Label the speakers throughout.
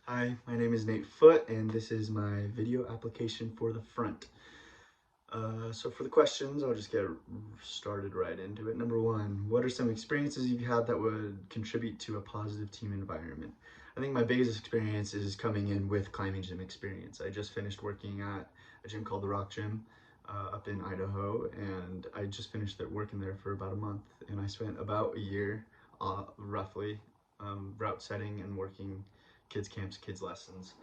Speaker 1: Hi, my name is Nate Foote, and this is my video application for the front. So for the questions, I'll just get started right into it. Number one, what are some experiences you've had that would contribute to a positive team environment? I think my biggest experience is coming in with climbing gym experience. I just finished working at a gym called the Rock Gym up in Idaho, and I just finished working there for about a month, and I spent about a year, roughly, route setting and working kids camps, kids lessons.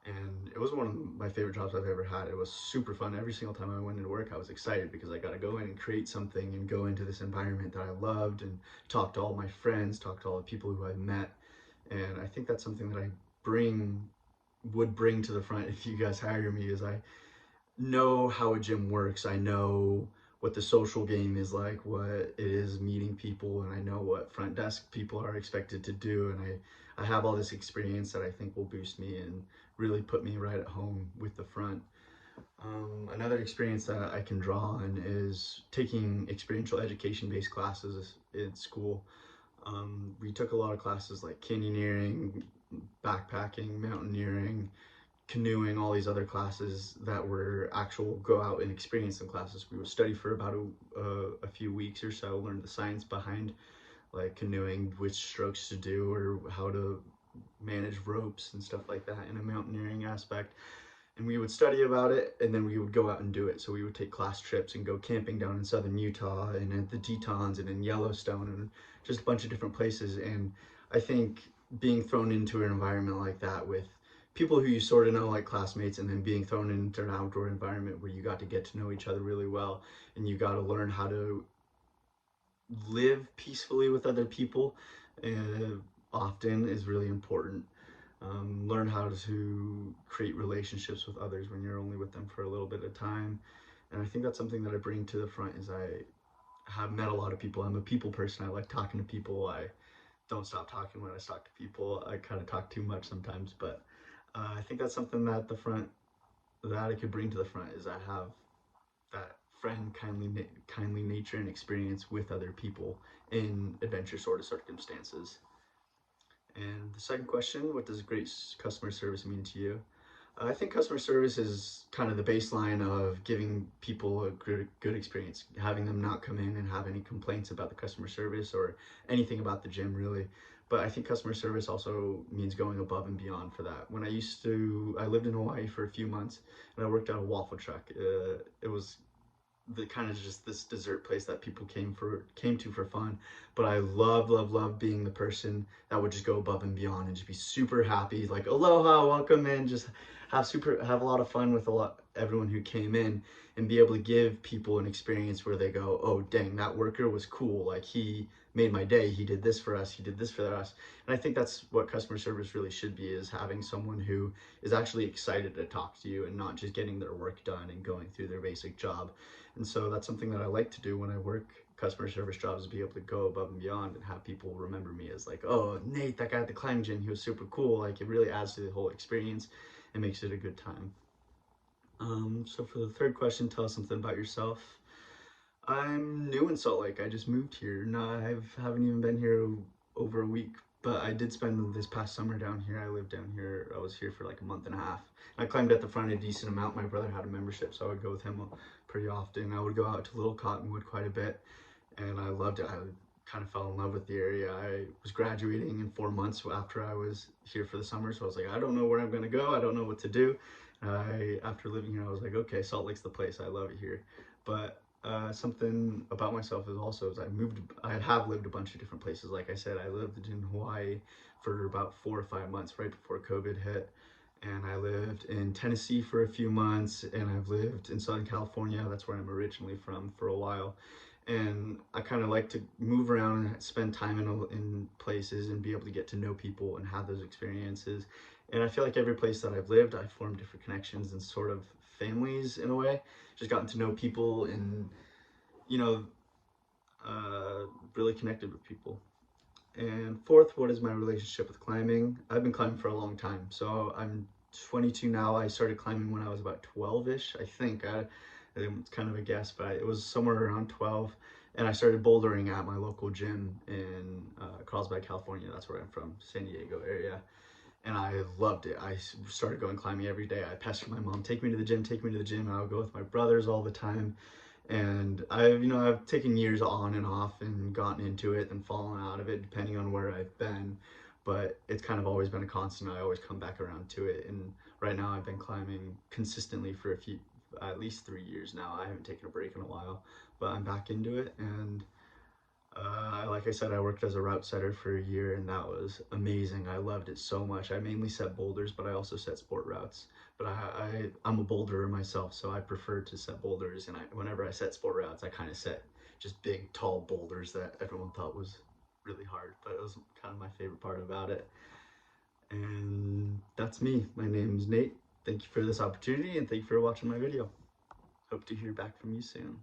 Speaker 1: And it was one of my favorite jobs I've ever had. It was super fun. Every single time I went into work, I was excited because I got to go in and create something and go into this environment that I loved and talk to all my friends, talk to all the people who I met. And I think that's something that would bring to the front if you guys hire me, is I know how a gym works. I know what the social game is like, what it is meeting people, and I know what front desk people are expected to do. And I have all this experience that I think will boost me and really put me right at home with the front. Another experience that I can draw on is taking experiential education based classes in school. We took a lot of classes like canyoneering, backpacking, mountaineering, canoeing, all these other classes that were actual go out and experience some classes. We would study for about a few weeks or so, learn the science behind like canoeing, which strokes to do, or how to manage ropes and stuff like that in a mountaineering aspect. And we would study about it, and then we would go out and do it. So we would take class trips and go camping down in southern Utah and at the Tetons and in Yellowstone and just a bunch of different places. And I think being thrown into an environment like that with people who you sort of know like classmates, and then being thrown into an outdoor environment where you got to get to know each other really well, and you got to learn how to live peacefully with other people, uh, often is really important. Learn how to create relationships with others when you're only with them for a little bit of time. And I think that's something that I bring to the front, is I have met a lot of people. I'm a people person. I like talking to people. I don't stop talking when I talk to people. I kind of talk too much sometimes, but I think that's something that I could bring to the front, is I have that kindly nature and experience with other people in adventure sort of circumstances. And the second question, what does great customer service mean to you? I think customer service is kind of the baseline of giving people a good experience, having them not come in and have any complaints about the customer service or anything about the gym really. But I think customer service also means going above and beyond for that. I lived in Hawaii for a few months, and I worked at a waffle truck. It was the kind of just this dessert place that people came to for fun. But I love being the person that would just go above and beyond and just be super happy, like aloha, welcome in, just have a lot of fun with everyone who came in, and be able to give people an experience where they go, oh dang, that worker was cool, like he made my day, he did this for us, he did this for us. And I think that's what customer service really should be, is having someone who is actually excited to talk to you and not just getting their work done and going through their basic job. And so that's something that I like to do when I work customer service jobs, is be able to go above and beyond and have people remember me as like, oh, Nate, that guy at the climb gym, he was super cool. Like it really adds to the whole experience and makes it a good time. So for the third question, tell us something about yourself. I'm new in Salt Lake. I just moved here. No, I haven't even been here over a week, but I did spend this past summer down here. I lived down here. I was here for like a month and a half. I climbed at the front a decent amount. My brother had a membership, so I would go with him pretty often. I would go out to Little Cottonwood quite a bit, and I loved it. I kind of fell in love with the area. I was graduating in 4 months after I was here for the summer, so I was like, I don't know where I'm gonna go. I don't know what to do. After living here, I was like, okay, Salt Lake's the place. I love it here. But something about myself is also, is I have lived a bunch of different places. Like I said, I lived in Hawaii for about 4 or 5 months right before COVID hit. And I lived in Tennessee for a few months, and I've lived in Southern California. That's where I'm originally from, for a while. And I kind of like to move around and spend time in places and be able to get to know people and have those experiences. And I feel like every place that I've lived, I've formed different connections and sort of families in a way. Just gotten to know people and, you know, really connected with people. And fourth, what is my relationship with climbing? I've been climbing for a long time. So I'm 22 now. I started climbing when I was about 12-ish, I think. It's kind of a guess, but it was somewhere around 12. And I started bouldering at my local gym in Carlsbad, California. That's where I'm from, San Diego area. and I loved it. I started going climbing every day. I pestered my mom, take me to the gym, take me to the gym. And I would go with my brothers all the time. And I've taken years on and off and gotten into it and fallen out of it depending on where I've been. But it's kind of always been a constant. I always come back around to it. And right now I've been climbing consistently for at least 3 years now. I haven't taken a break in a while, but I'm back into it. And like I said, I worked as a route setter for a year, and that was amazing. I loved it so much. I mainly set boulders, but I also set sport routes. But I'm a boulderer myself, so I prefer to set boulders. And whenever I set sport routes, I kind of set just big, tall boulders that everyone thought was really hard. But it was kind of my favorite part about it. And that's me. My name's Nate. Thank you for this opportunity, and thank you for watching my video. Hope to hear back from you soon.